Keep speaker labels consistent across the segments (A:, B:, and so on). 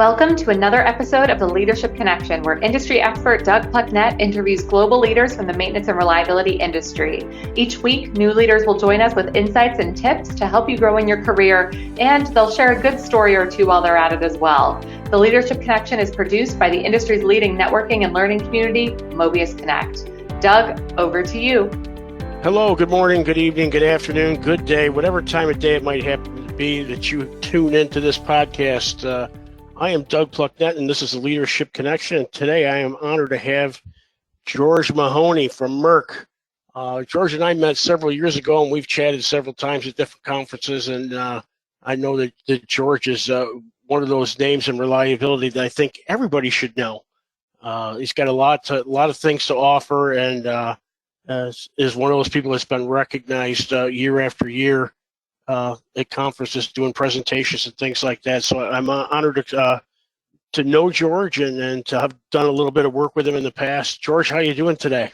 A: Welcome to another episode of the Leadership Connection, where industry expert Doug Plucknett interviews global leaders from the maintenance and reliability industry. Each week, new leaders will join us with insights and tips to help you grow in your career, and they'll share a good story or two while they're at it as well. The Leadership Connection is produced by the industry's leading networking and learning community, Mobius Connect. Doug, over to you.
B: Hello, good morning, good evening, good afternoon, good day, whatever time of day it might happen to be that you tune into this podcast. I am Doug Plucknett, and this is the Leadership Connection. And today I am honored to have George Mahoney from Merck. George and I met several years ago, and we've chatted several times at different conferences. And I know that George is one of those names in reliability that I think everybody should know. He's got a lot of things to offer, and is one of those people that's been recognized year after year at conferences doing presentations and things like that. So I'm honored to know George and to have done a little bit of work with him in the past. George, how are you doing today?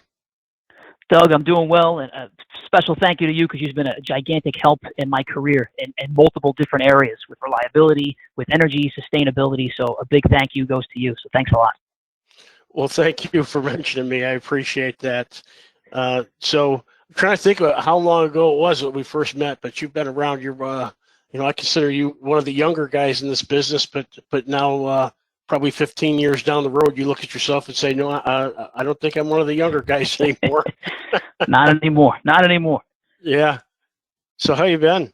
C: Doug, I'm doing well, and a special thank you to you because you've been a gigantic help in my career in multiple different areas with reliability, with energy, sustainability. So a big thank you goes to you. So thanks a lot. Well,
B: thank you for mentioning me. I appreciate that. So I'm trying to think of how long ago it was that we first met, but you've been around. You're, I consider you one of the younger guys in this business, but now probably 15 years down the road, you look at yourself and say, no, I don't think I'm one of the younger guys anymore.
C: Not anymore.
B: Yeah. So how you been?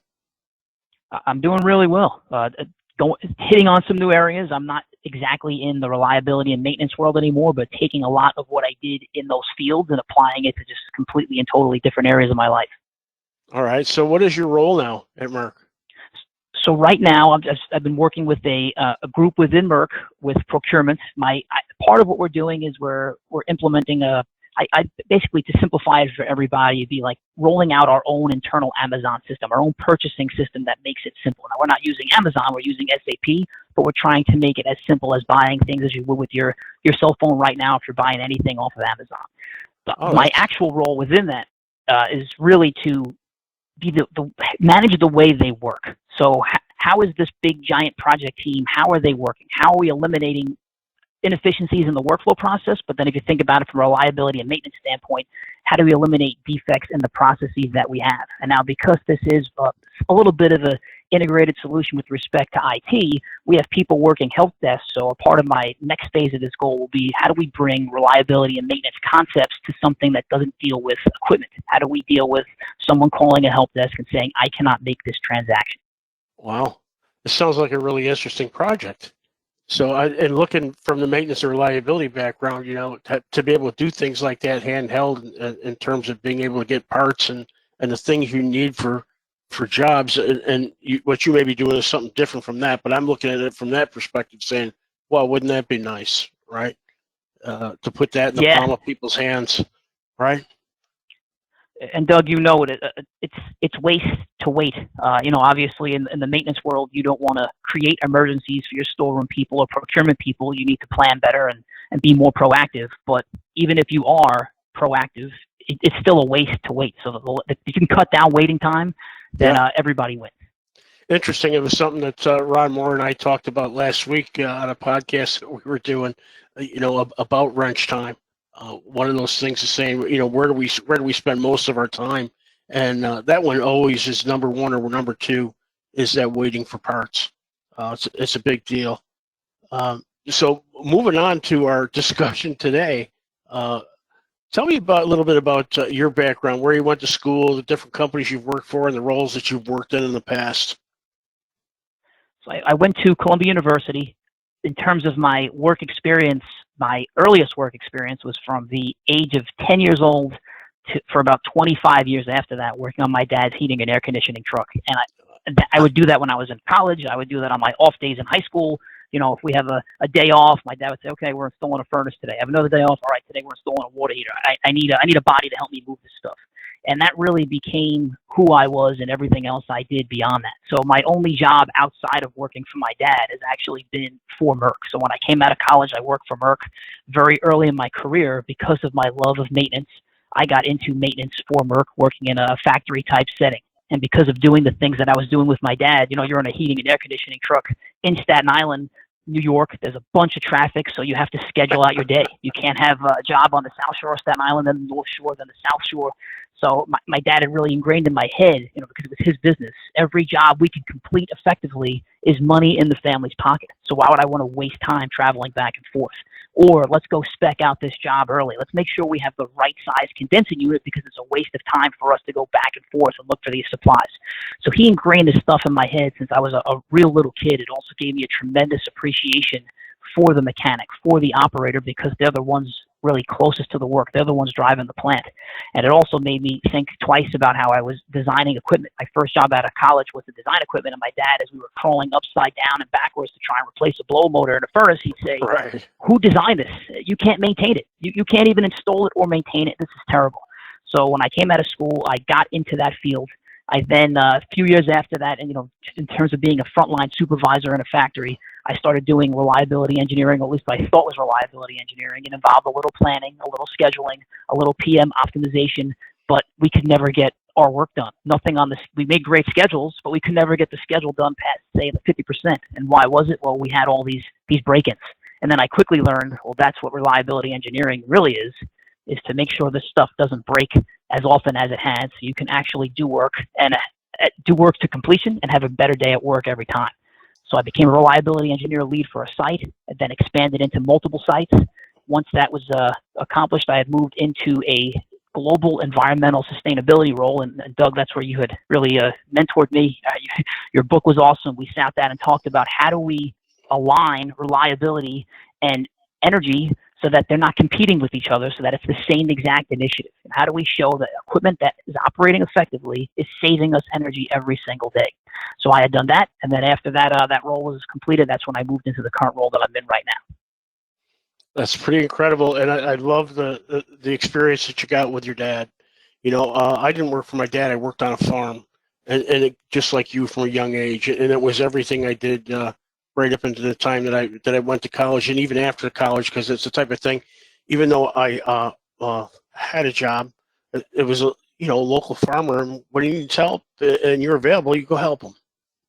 C: I'm doing really well. Hitting on some new areas. I'm not exactly in the reliability and maintenance world anymore, but taking a lot of what I did in those fields and applying it to just completely and totally different areas of my life. All
B: right. So what is your role now at Merck?
C: So right now, I've been working with a group within Merck with procurement. Part of what we're doing is we're implementing I basically, to simplify it for everybody, it'd be like rolling out our own internal Amazon system, our own purchasing system that makes it simple. Now, we're not using Amazon, we're using SAP, but we're trying to make it as simple as buying things as you would with your cell phone right now if you're buying anything off of Amazon. My actual role within that is really to be manage the way they work. So how is this big giant project team, how are they working? How are we eliminating inefficiencies in the workflow process? But then if you think about it from a reliability and maintenance standpoint, how do we eliminate defects in the processes that we have? And now, because this is a little bit of an integrated solution with respect to IT, we have people working help desk. So a part of my next phase of this goal will be, how do we bring reliability and maintenance concepts to something that doesn't deal with equipment? How do we deal with someone calling a help desk and saying, I cannot make this transaction?
B: Wow. This sounds like a really interesting project. So, and looking from the maintenance and reliability background, to be able to do things like that handheld in terms of being able to get parts and the things you need for jobs, what you may be doing is something different from that. But I'm looking at it from that perspective, saying, well, wouldn't that be nice, right? To put that in the palm of people's hands, right?
C: And Doug, it's waste to wait. Obviously in the maintenance world, you don't want to create emergencies for your storeroom people or procurement people. You need to plan better and be more proactive. But even if you are proactive, it's still a waste to wait. So if you can cut down waiting time, then everybody wins.
B: Interesting. It was something that Ron Moore and I talked about last week on a podcast that we were doing, about wrench time. One of those things is saying, where do we spend most of our time? And that one always is number one or number two, is that waiting for parts. It's a big deal. So moving on to our discussion today, tell me a little bit about your background, where you went to school, the different companies you've worked for, and the roles that you've worked in the past.
C: So I went to Columbia University. In terms of my work experience, my earliest work experience was from the age of 10 years old for about 25 years after that, working on my dad's heating and air conditioning truck. And I would do that when I was in college. I would do that on my off days in high school. If we have a day off, my dad would say, okay, we're installing a furnace today. I have another day off. All right, today we're installing a water heater. I need a body to help me move this stuff. And that really became who I was and everything else I did beyond that. So my only job outside of working for my dad has actually been for Merck. So when I came out of college, I worked for Merck very early in my career. Because of my love of maintenance, I got into maintenance for Merck, working in a factory type setting. And because of doing the things that I was doing with my dad, you're in a heating and air conditioning truck in Staten Island, New York, there's a bunch of traffic, so you have to schedule out your day. You can't have a job on the South Shore of Staten Island, then the North Shore, then the South Shore. So my dad had really ingrained in my head, because it was his business, every job we could complete effectively is money in the family's pocket. So why would I want to waste time traveling back and forth? Or let's go spec out this job early. Let's make sure we have the right size condensing unit, because it's a waste of time for us to go back and forth and look for these supplies. So he ingrained this stuff in my head since I was a real little kid. It also gave me a tremendous appreciation for the mechanic, for the operator, because they're the ones really closest to the work. They're the ones driving the plant. And it also made me think twice about how I was designing equipment. My first job out of college was to design equipment, and my dad, as we were crawling upside down and backwards to try and replace a blow motor in a furnace, he'd say,
B: Right.
C: Who designed this? You can't maintain it. You can't even install it or maintain it. This is terrible. So when I came out of school, I got into that field. I then, a few years after that, and in terms of being a frontline supervisor in a factory, I started doing reliability engineering, or at least what I thought was reliability engineering. It involved a little planning, a little scheduling, a little PM optimization, but we could never get our work done. Nothing on this. We made great schedules, but we could never get the schedule done past, say, the 50%. And why was it? Well, we had all these break-ins. And then I quickly learned, well, that's what reliability engineering really is to make sure this stuff doesn't break as often as it has, so you can actually do work and do work to completion and have a better day at work every time. So I became a reliability engineer lead for a site, and then expanded into multiple sites. Once that was accomplished, I had moved into a global environmental sustainability role. And Doug, that's where you had really mentored me. Your book was awesome. We sat down and talked about how do we align reliability and energy so that they're not competing with each other, so that it's the same exact initiative. And how do we show that equipment that is operating effectively is saving us energy every single day? So I had done that, and then after that, that role was completed. That's when I moved into the current role that I'm in right now.
B: That's pretty incredible, and I love the experience that you got with your dad. I didn't work for my dad. I worked on a farm, and it, just like you, from a young age, and it was everything I did right up into the time that I went to college, and even after college, because it's the type of thing. Even though I had a job, it was a local farmer, and when he needs help and you're available, you go help him,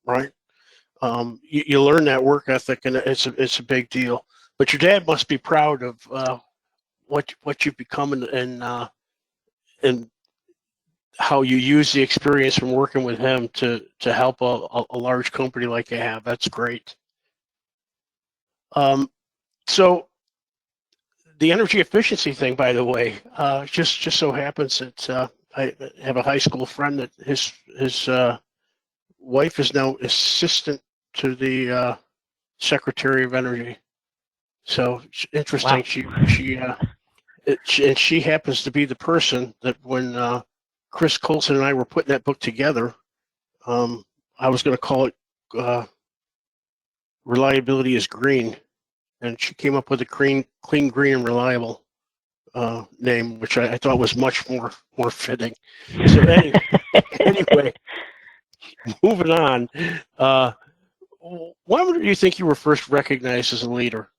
B: right? You learn that work ethic, and it's a big deal. But your dad must be proud of what you've become, and how you use the experience from working with him to help a large company like you have. That's great. So the energy efficiency thing, by the way, just so happens that I have a high school friend that his wife is now assistant to the Secretary of Energy. So interesting. Wow. She happens to be the person that when Chris Colson and I were putting that book together, I was going to call it Reliability is Green. And she came up with a clean, green, and reliable name, which I thought was much more fitting. So anyway, moving on. When do you think you were first recognized as a leader?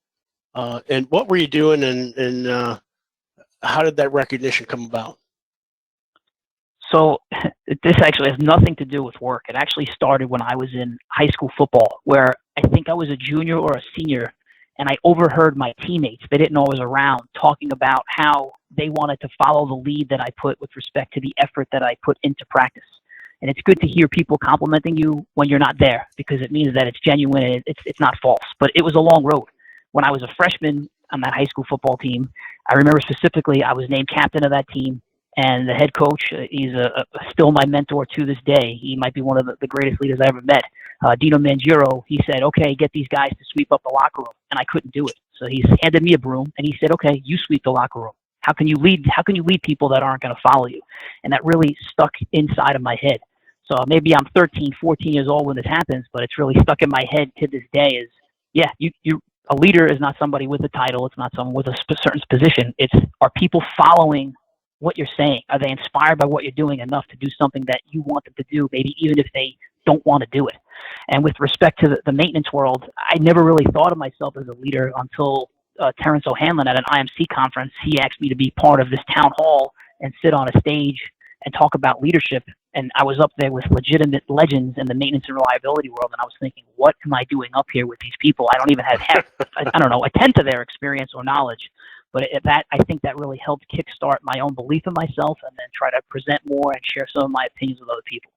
B: And what were you doing, and how did that recognition come about?
C: So this actually has nothing to do with work. It actually started when I was in high school football, where I think I was a junior or a senior, and I overheard my teammates, they didn't know I was around, talking about how they wanted to follow the lead that I put with respect to the effort that I put into practice. And it's good to hear people complimenting you when you're not there, because it means that it's genuine and it's not false. But it was a long road. When I was a freshman on that high school football team, I remember specifically I was named captain of that team. And the head coach, he's still my mentor to this day. He might be one of the greatest leaders I ever met. Dino Mangiero, he said, okay, get these guys to sweep up the locker room. And I couldn't do it. So he handed me a broom and he said, okay, you sweep the locker room. How can you lead people that aren't going to follow you? And that really stuck inside of my head. So maybe I'm 13, 14 years old when this happens, but it's really stuck in my head to this day is, yeah, a leader is not somebody with a title. It's not someone with a certain position. It's, are people following what you're saying? Are they inspired by what you're doing enough to do something that you want them to do, maybe even if they don't want to do it? And with respect to the maintenance world, I never really thought of myself as a leader until Terrence O'Hanlon at an IMC conference. He asked me to be part of this town hall and sit on a stage and talk about leadership. and I was up there with legitimate legends in the maintenance and reliability world, and I was thinking, what am I doing up here with these people? I don't even have half, I don't know, a tenth of their experience or knowledge. But I think that really helped kickstart my own belief in myself, and then try to present more and share some of my opinions with other people.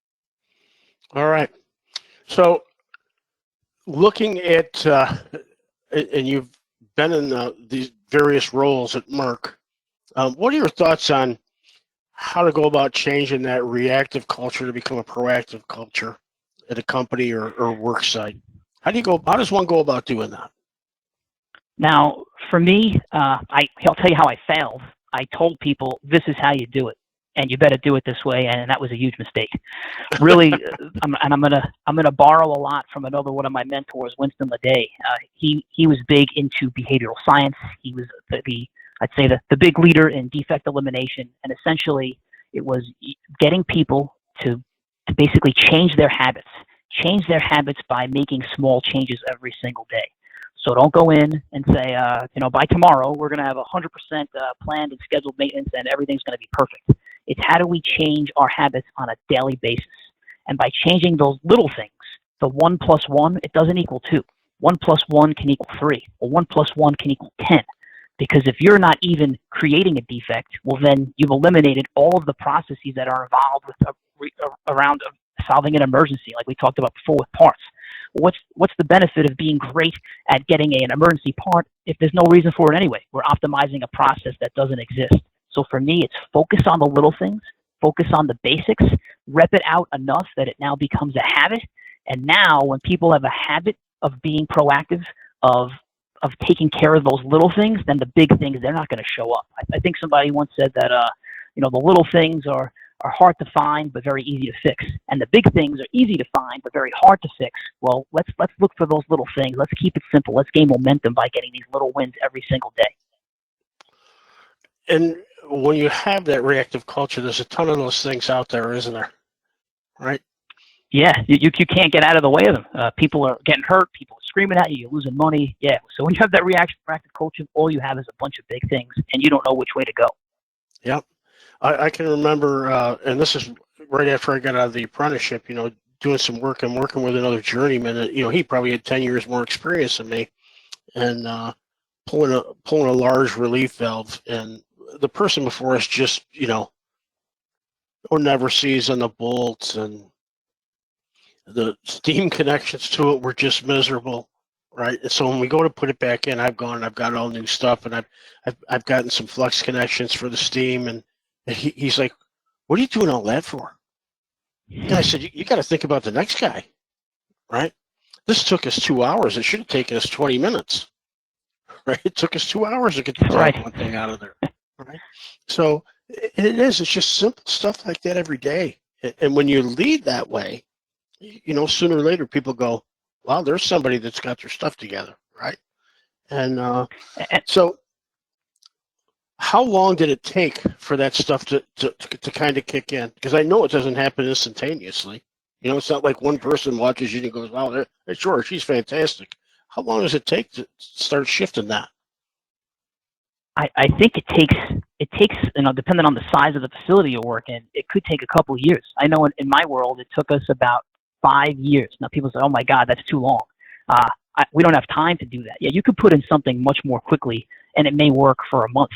B: All right. So looking at, and you've been in these various roles at Merck, what are your thoughts on how to go about changing that reactive culture to become a proactive culture at a company or work site? How does one go about doing that?
C: Now, for me, I'll tell you how I failed. I told people, this is how you do it, and you better do it this way, and that was a huge mistake. Really, I'm gonna borrow a lot from another one of my mentors, Winston LeDay. He was big into behavioral science. He was I'd say the big leader in defect elimination, and essentially it was getting people to basically change their habits by making small changes every single day. So don't go in and say, by tomorrow we're going to have 100% planned and scheduled maintenance and everything's going to be perfect. It's how do we change our habits on a daily basis? And by changing those little things, the 1 + 1, it doesn't equal 2. 1 + 1 can equal 3, or 1 + 1 can equal 10. Because if you're not even creating a defect, well, then you've eliminated all of the processes that are involved with around solving an emergency, like we talked about before with parts. What's the benefit of being great at getting an emergency part if there's no reason for it anyway? We're optimizing a process that doesn't exist. So for me, it's focus on the little things, focus on the basics, rep it out enough that it now becomes a habit. And now when people have a habit of being proactive, of taking care of those little things, then the big things, they're not going to show up. I think somebody once said that, the little things are hard to find but very easy to fix, and the big things are easy to find but very hard to fix. Well, let's look for those little things. Let's keep it simple. Let's gain momentum by getting these little wins every single day.
B: And when you have that reactive culture, there's a ton of those things out there, isn't there? Right?
C: Yeah, you can't get out of the way of them. People are getting hurt. People are screaming at you. You're losing money. Yeah. So when you have that reactive culture, all you have is a bunch of big things, and you don't know which way to go.
B: Yep. I can remember, and this is right after I got out of the apprenticeship, doing some work and working with another journeyman. And, he probably had 10 years more experience than me, and pulling a large relief valve. And the person before us just, never sees on the bolts, and the steam connections to it were just miserable. Right. And so when we go to put it back in, I've got all new stuff, and I've gotten some flux connections for the steam, and he's like, "What are you doing all that for?" And I said, "You got to think about the next guy, right? This took us 2 hours. It should have taken us 20 minutes, right? It took us 2 hours to get the one thing out of there, right? So it's just simple stuff like that every day. And when you lead that way, sooner or later people go, wow, there's somebody that's got their stuff together, right? And so how long did it take for that stuff to kind of kick in? Because I know it doesn't happen instantaneously. It's not like one person watches you and goes, wow, sure, she's fantastic. How long does it take to start shifting that?
C: I think it takes, depending on the size of the facility you work in, it could take a couple of years. I know in my world, it took us about 5 years. Now people say, oh my God, that's too long. We don't have time to do that. Yeah, you could put in something much more quickly and it may work for a month.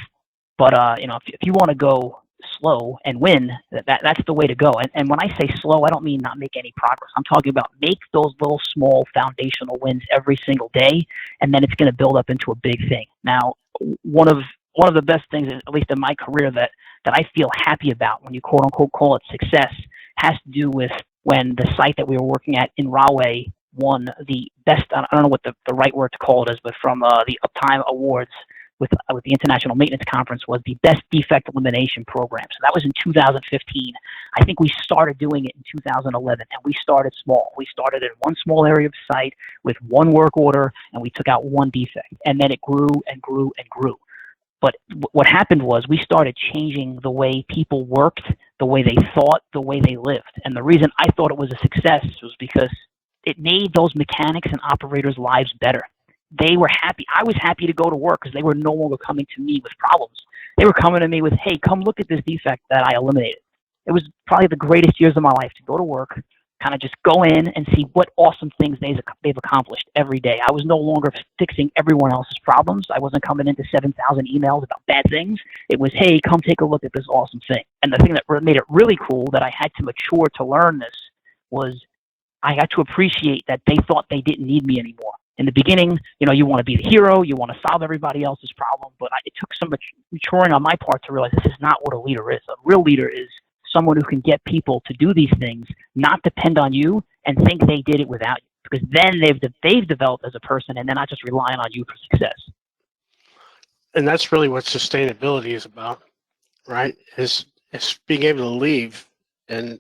C: But, if you want to go slow and win, that's the way to go. And when I say slow, I don't mean not make any progress. I'm talking about make those little small foundational wins every single day, and then it's going to build up into a big thing. Now, one of the best things, at least in my career, that I feel happy about when you quote unquote call it success, has to do with when the site that we were working at in Rahway won the best, I don't know what the right word to call it is, but from the Uptime Awards with the International Maintenance Conference, was the best defect elimination program. So that was in 2015. I think we started doing it in 2011, and we started small. We started in one small area of the site with one work order, and we took out one defect, and then it grew and grew and grew. But what happened was we started changing the way people worked, the way they thought, the way they lived. And the reason I thought it was a success was because it made those mechanics and operators' lives better. They were happy. I was happy to go to work because they were no longer coming to me with problems. They were coming to me with, hey, come look at this defect that I eliminated. It was probably the greatest years of my life to go to work, kind of just go in and see what awesome things they've accomplished every day. I was no longer fixing everyone else's problems. I wasn't coming into 7,000 emails about bad things. It was, hey, come take a look at this awesome thing. And the thing that made it really cool that I had to mature to learn this was I had to appreciate that they thought they didn't need me anymore. In the beginning, you want to be the hero, you want to solve everybody else's problem, but it took so much maturing on my part to realize this is not what a leader is. A real leader is someone who can get people to do these things, not depend on you, and think they did it without you. Because then they've developed as a person, and they're not just relying on you for success.
B: And that's really what sustainability is about, right? Is being able to leave and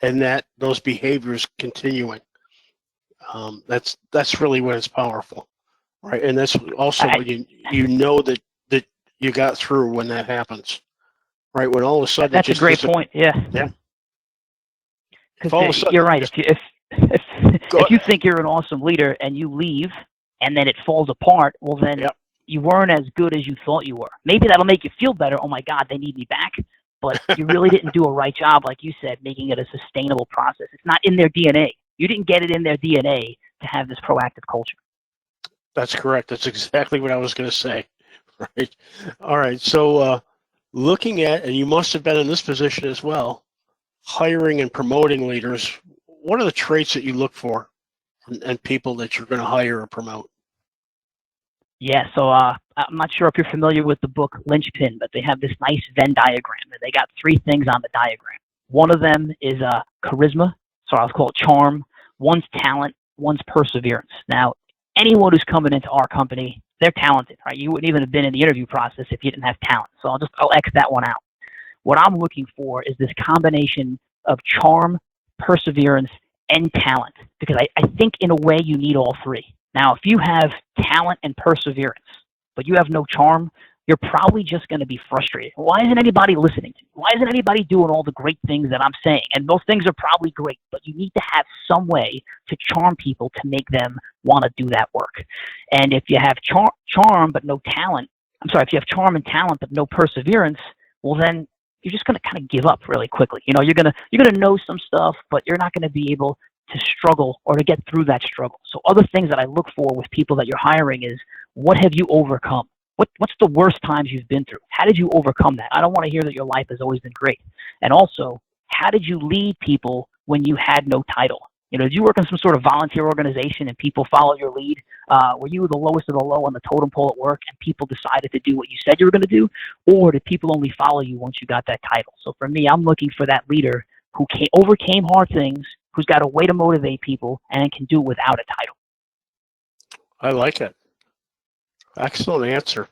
B: that those behaviors continuing. That's really when it's powerful, right? And that's also when you know that you got through when that happens. Right, when all of a sudden
C: that's a great point. Yeah. Because you're right. If you think you're an awesome leader and you leave and then it falls apart, well then you weren't as good as you thought you were. Maybe that'll make you feel better. Oh my God, they need me back. But you really didn't do a right job, like you said, making it a sustainable process. It's not in their DNA. You didn't get it in their DNA to have this proactive culture.
B: That's correct. That's exactly what I was going to say. Right. All right. So. Looking at, and you must have been in this position as well, hiring and promoting leaders, what are the traits that you look for in people that you're going to hire or promote?
C: Yeah, so I'm not sure if you're familiar with the book Linchpin, but they have this nice Venn diagram. They got 3 things on the diagram. One of them is charisma, so I'll call it charm. One's talent, one's perseverance. Now, anyone who's coming into our company, they're talented, right? You wouldn't even have been in the interview process if you didn't have talent. So I'll X that one out. What I'm looking for is this combination of charm, perseverance, and talent, because I think in a way you need all 3. Now, if you have talent and perseverance, but you have no charm, you're probably just going to be frustrated. Why isn't anybody listening to me? Why isn't anybody doing all the great things that I'm saying? And those things are probably great, but you need to have some way to charm people to make them want to do that work. And if you have charm but no talent, if you have charm and talent but no perseverance, well then you're just going to kind of give up really quickly. You're going to know some stuff, but you're not going to be able to struggle or to get through that struggle. So other things that I look for with people that you're hiring is, what have you overcome? What's the worst times you've been through? How did you overcome that? I don't want to hear that your life has always been great. And also, how did you lead people when you had no title? Did you work in some sort of volunteer organization and people followed your lead? Were you the lowest of the low on the totem pole at work and people decided to do what you said you were going to do? Or did people only follow you once you got that title? So for me, I'm looking for that leader who overcame hard things, who's got a way to motivate people, and can do it without a title.
B: I like it. Excellent answer.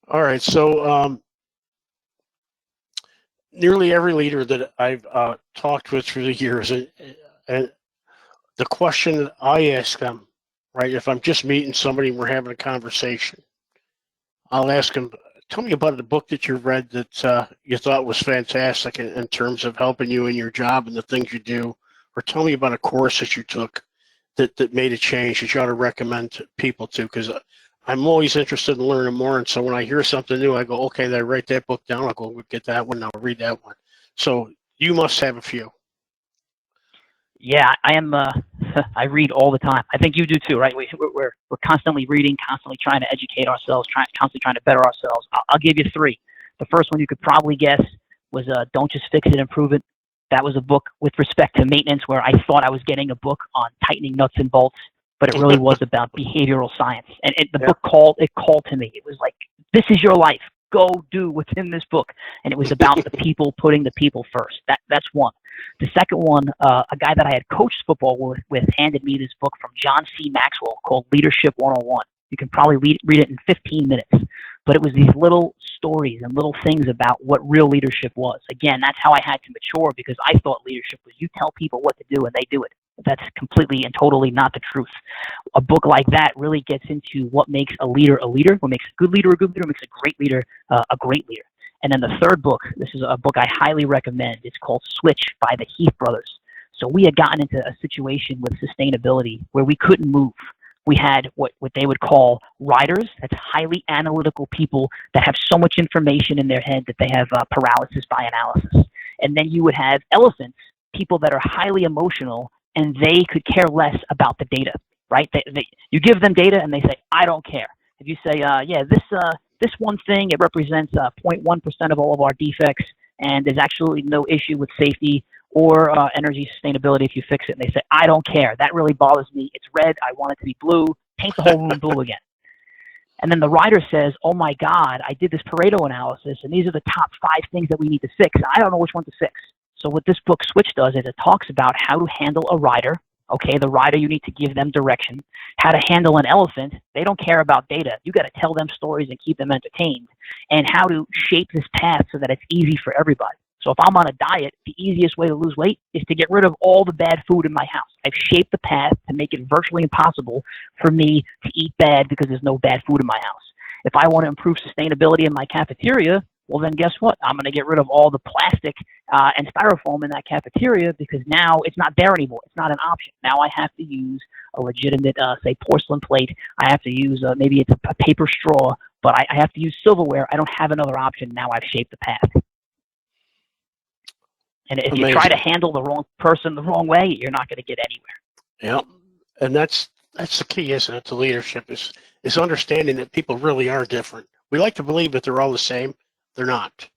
B: All right, so nearly every leader that I've talked with through the years, and the question that I ask them, right, if I'm just meeting somebody and we're having a conversation, I'll ask them, tell me about the book that you read that you thought was fantastic in terms of helping you in your job and the things you do, or tell me about a course that you took that made a change that you ought to recommend to people to, because I'm always interested in learning more. And so when I hear something new, I go, okay, then I write that book down. I'll go get that one. I'll read that one. So you must have a few.
C: Yeah, I am. I read all the time. I think you do too, right? We're constantly reading, constantly trying to educate ourselves, constantly trying to better ourselves. I'll give you 3. The first one you could probably guess was Don't Just Fix It, Improve It. That was a book with respect to maintenance where I thought I was getting a book on tightening nuts and bolts, but it really was about behavioral science. And the book called to me. It was like, this is your life. Go do what's in this book. And it was about the people, putting the people first. That's one. The second one, a guy that I had coached football with handed me this book from John C. Maxwell called Leadership 101. You can probably read it in 15 minutes. But it was these little stories and little things about what real leadership was. Again, that's how I had to mature, because I thought leadership was you tell people what to do and they do it. That's completely and totally not the truth. A book like that really gets into what makes a leader, what makes a good leader, what makes a great leader, a great leader. And then the third book, this is a book I highly recommend. It's called Switch by the Heath Brothers. So we had gotten into a situation with sustainability where we couldn't move. We had what they would call riders. That's highly analytical people that have so much information in their head that they have paralysis by analysis. And then you would have elephants, people that are highly emotional, and they could care less about the data, right? You give them data and they say, I don't care. If you say, yeah, this one thing, it represents 0.1% of all of our defects, and there's absolutely no issue with safety or energy sustainability if you fix it. And they say, I don't care. That really bothers me. It's red. I want it to be blue. Paint the whole room blue again. And then the writer says, oh my God, I did this Pareto analysis, and these are the top 5 things that we need to fix. I don't know which one to fix. So what this book Switch does is it talks about how to handle a rider. Okay, the rider, you need to give them direction. How to handle an elephant. They don't care about data. You got to tell them stories and keep them entertained. And how to shape this path so that it's easy for everybody. So if I'm on a diet, the easiest way to lose weight is to get rid of all the bad food in my house. I've shaped the path to make it virtually impossible for me to eat bad because there's no bad food in my house. If I want to improve sustainability in my cafeteria, well then guess what? I'm going to get rid of all the plastic and styrofoam in that cafeteria because now it's not there anymore. It's not an option. Now I have to use a legitimate, say, porcelain plate. I have to use, maybe it's a paper straw, but I have to use silverware. I don't have another option. Now I've shaped the path. And if you try to handle the wrong person the wrong way, you're not going to get anywhere.
B: Yeah, and that's the key, isn't it? To leadership is understanding that people really are different. We like to believe that they're all the same. They're not,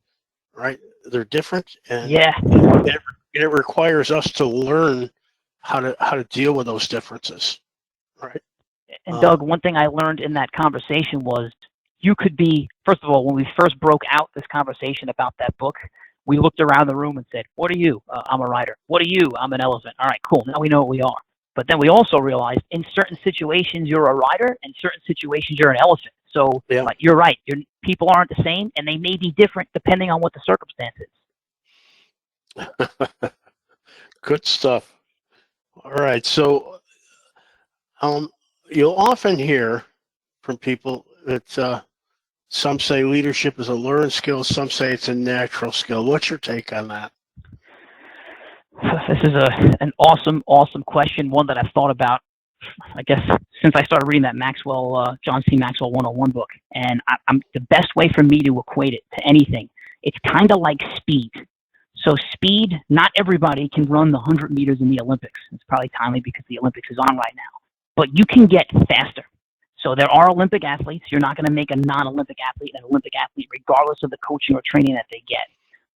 B: right? They're different, and it requires us to learn how to deal with those differences, right?
C: And Doug, one thing I learned in that conversation was you could be, first of all, when we first broke out this conversation about that book, we looked around the room and said, what are you? I'm a writer. What are you? I'm an elephant. All right, cool. Now we know what we are. But then we also realized in certain situations you're a writer, and certain situations you're an elephant. So you're right. People aren't the same, and they may be different depending on what the circumstance is.
B: Good stuff. All right. So you'll often hear from people that some say leadership is a learned skill. Some say it's a natural skill. What's your take on that?
C: This is an awesome question, one that I've thought about, I guess, since I started reading that John C. Maxwell 101 book. And the best way for me to equate it to anything, it's kind of like speed. So speed, not everybody can run the 100 meters in the Olympics. It's probably timely because the Olympics is on right now. But you can get faster. So there are Olympic athletes. You're not going to make a non-Olympic athlete an Olympic athlete regardless of the coaching or training that they get.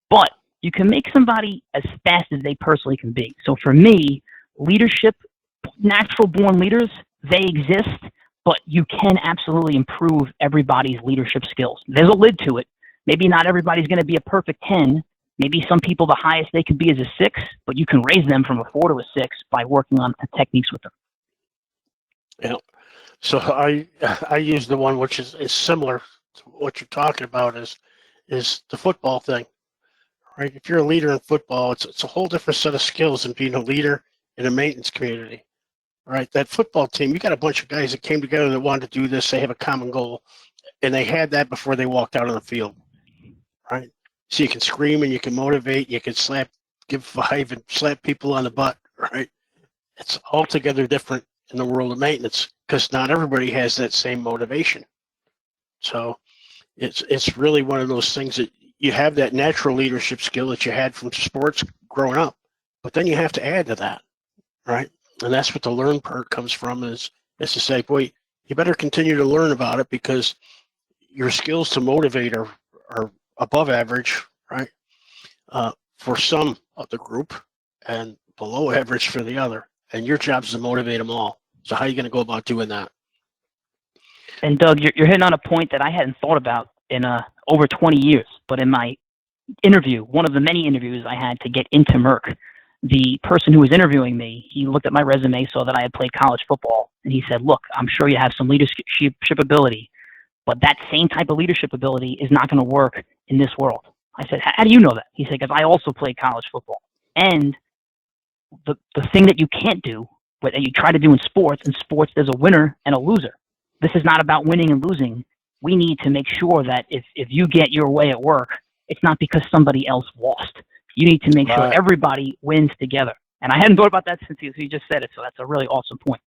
C: But you can make somebody as fast as they personally can be. So for me, leadership, natural-born leaders, they exist, but you can absolutely improve everybody's leadership skills. There's a lid to it. Maybe not everybody's going to be a perfect 10. Maybe some people, the highest they can be is a 6, but you can raise them from a 4 to a 6 by working on the techniques with them.
B: Yeah. So I use the one which is similar to what you're talking about is the football thing, right? If you're a leader in football, it's a whole different set of skills than being a leader in a maintenance community, right? That football team, you got a bunch of guys that came together that wanted to do this. They have a common goal, and they had that before they walked out on the field, right? So you can scream and you can motivate, you can give 5 and slap people on the butt, right? It's altogether different in the world of maintenance because not everybody has that same motivation. So it's really one of those things that you have that natural leadership skill that you had from sports growing up, but then you have to add to that, right? And that's what the learn part comes from is to say, boy, you better continue to learn about it because your skills to motivate are above average, right? For some of the group and below average for the other. And your job is to motivate them all. So how are you going to go about doing that?
C: And Doug, you're hitting on a point that I hadn't thought about in over 20 years. But in my interview, one of the many interviews I had to get into Merck, the person who was interviewing me, he looked at my resume, saw that I had played college football, and he said, look, I'm sure you have some leadership ability, but that same type of leadership ability is not going to work in this world. I said, how do you know that? He said, because I also played college football. And the thing that you can't do, that you try to do in sports there's a winner and a loser. This is not about winning and losing. We need to make sure that if you get your way at work, it's not because somebody else lost. You need to make sure everybody wins together. And I hadn't thought about that since you just said it, so that's a really awesome point.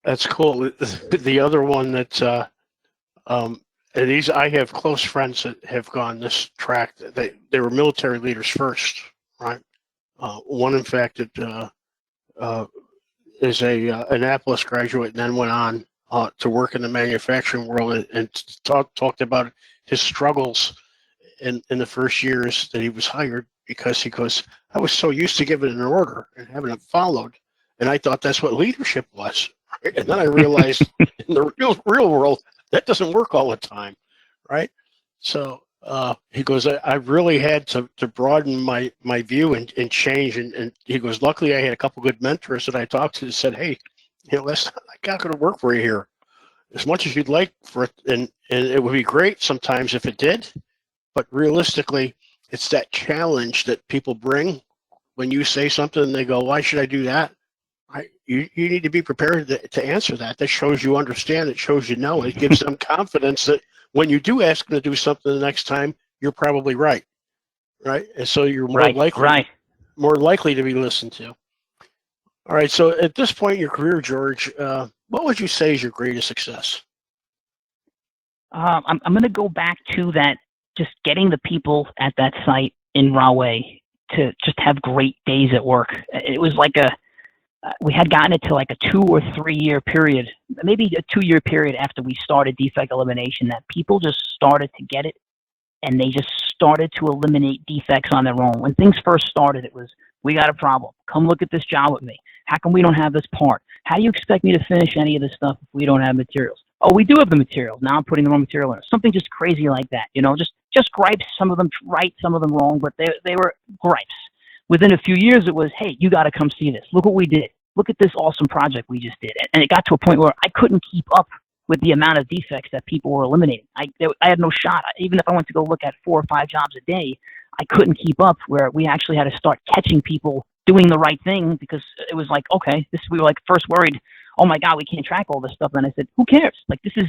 B: That's cool. The other one that I have close friends that have gone this track. They were military leaders first, right? One, in fact, that is a Annapolis graduate and then went on to work in the manufacturing world and talked about his struggles in the first years that he was hired, because he goes, I was so used to giving an order and having it followed, and I thought that's what leadership was. Right? And then I realized in the real world that doesn't work all the time, right? So he goes, I really had to broaden my view and change. And he goes, luckily I had a couple good mentors that I talked to that said, hey, that's not going to work for you here. As much as you'd like for it, and it would be great sometimes if it did, but realistically, it's that challenge that people bring when you say something and they go, why should I do that? You need to be prepared to answer that. That shows you understand. It shows you know. It gives them confidence that when you do ask them to do something the next time, you're probably right, right? And so you're more likely to be listened to. All right. So at this point in your career, George, what would you say is your greatest success?
C: I'm going to go back to that. Just getting the people at that site in Rahway to just have great days at work. It was like we had gotten it to like a 2 or 3 year period, maybe a 2 year period after we started Defect Elimination, that people just started to get it and they just started to eliminate defects on their own. When things first started, it was, we got a problem. Come look at this job with me. How come we don't have this part? How do you expect me to finish any of this stuff if we don't have materials? Oh, we do have the materials. Now I'm putting the wrong material in it. Something just crazy like that, just gripes, some of them right, some of them wrong, but they were gripes. Within a few years, it was, hey, you got to come see this. Look what we did. Look at this awesome project we just did. And it got to a point where I couldn't keep up with the amount of defects that people were eliminating. I had no shot. Even if I went to go look at 4 or 5 jobs a day, I couldn't keep up, where we actually had to start catching people doing the right thing, because it was like, okay, we were like first worried, oh my God, we can't track all this stuff. And I said, who cares? Like, we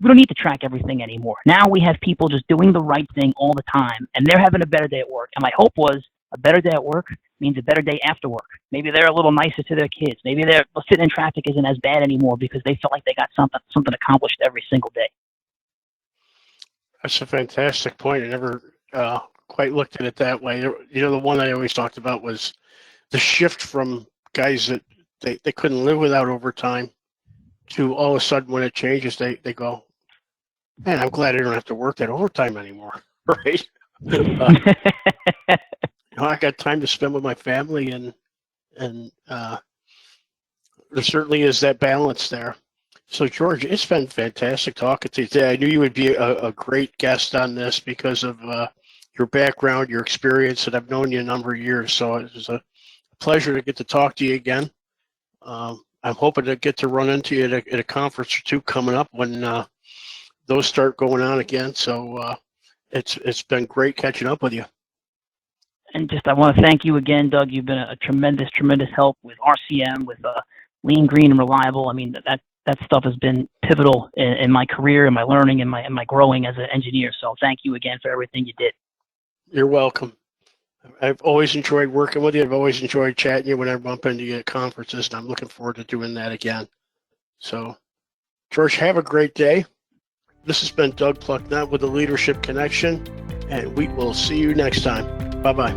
C: don't need to track everything anymore. Now we have people just doing the right thing all the time, and they're having a better day at work. And my hope was a better day at work means a better day after work. Maybe they're a little nicer to their kids. Maybe their sitting in traffic isn't as bad anymore because they felt like they got something accomplished every single day.
B: That's a fantastic point. I never quite looked at it that way. The one I always talked about was the shift from guys that they couldn't live without overtime to all of a sudden when it changes, they go, man, I'm glad I don't have to work that overtime anymore, right? I got time to spend with my family, and there certainly is that balance there. So, George, it's been fantastic talking to you today. I knew you would be a great guest on this because of your background, your experience, and I've known you a number of years. So it was a pleasure to get to talk to you again. I'm hoping to get to run into you at a conference or two coming up when those start going on again. So it's been great catching up with you.
C: And I want to thank you again, Doug. You've been a tremendous help with RCM, with Lean, Green, and Reliable. I mean, that stuff has been pivotal in my career and my learning and my growing as an engineer. So thank you again for everything you did.
B: You're welcome. I've always enjoyed working with you. I've always enjoyed chatting you when I bump into you at conferences, and I'm looking forward to doing that again. So, George, have a great day. This has been Doug Plucknett with the Leadership Connection, and we will see you next time. Bye-bye.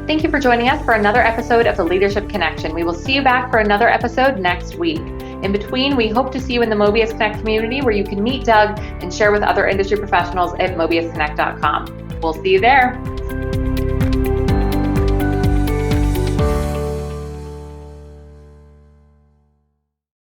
A: Thank you for joining us for another episode of the Leadership Connection. We will see you back for another episode next week. In between, we hope to see you in the Mobius Connect community, where you can meet Doug and share with other industry professionals at mobiusconnect.com. We'll see you there.